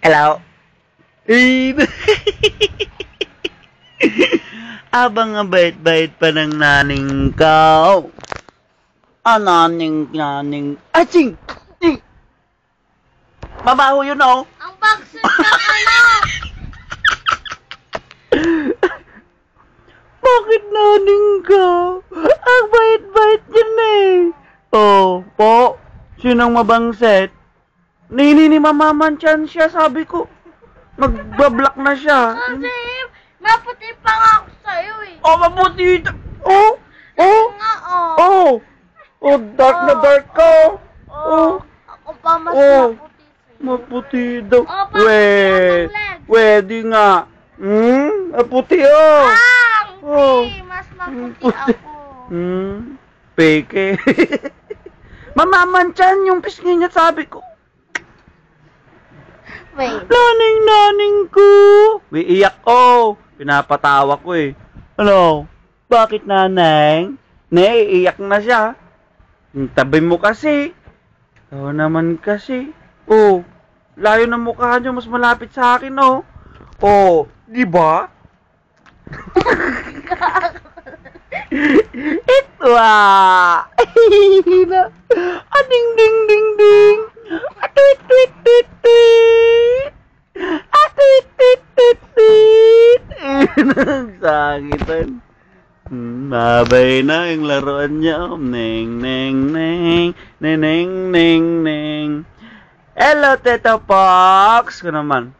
Hello? Abang ang bait-bait pa ng naning ka. Naning. Aching! Mabaho yun, oh. Ang baksit ng anak! Bakit naning ka? Ang bait-bait yun eh. Oh, po. Sinong mabangset? Nini ni mamamantiyan siya, sabi ko. Magbablock na siya. Kasi, maputi pa nga ako sa'yo eh. Oh, maputi. Oh. Nga, oh. Oh. Oh, dark na dark ka. Oh. Ako pa mas Oh. maputi sa'yo. Maputi daw. Oh, paputi ang legs. Pwede nga. Maputi oh. Hindi. Mas maputi ako. Peke. Mamamantiyan yung pisngi niya, sabi ko. Wait. Naning ko. May iyak ko. Pinapatawa ko eh. Ano? Bakit naneng? Naiiyak na siya. Tabi mo kasi. Oo naman kasi. Oh, layo ng mukha niyo, mas malapit sa akin, oh. Oh, di ba? Ito ah. Ding ding ding ding. Tweet tweet tweet tweet. Tweet tweet tweet tweet. Sangitan. Mabay na yung laruan niya. Neng neng neng neng neng neng. Hello, Tito Pox. Ko naman.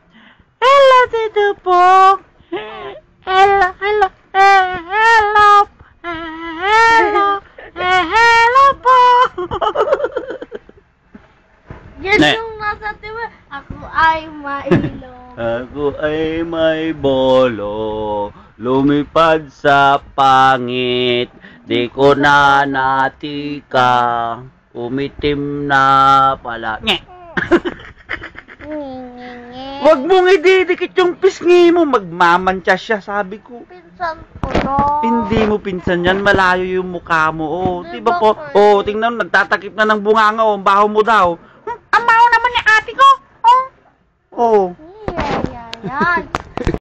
Hello, Tito Pox. Hello po. Yan yung nasa tiwa. Ako ay mailo. Ako ay may bolo, lumipad sa pangit, di ko na natika, umitim na pala. Wag mong ididikit yung pisngi mo, magmamantya siya, sabi ko. Pinsan ko no. Hindi mo pinsan yan, malayo yung mukha mo. Oh, Di diba ba po? kayo? Oh, tingnan mo, nagtatakip na ng bunganga, oh, ang baho mo daw. Ang baho naman ni ate ko. Oh. Yan.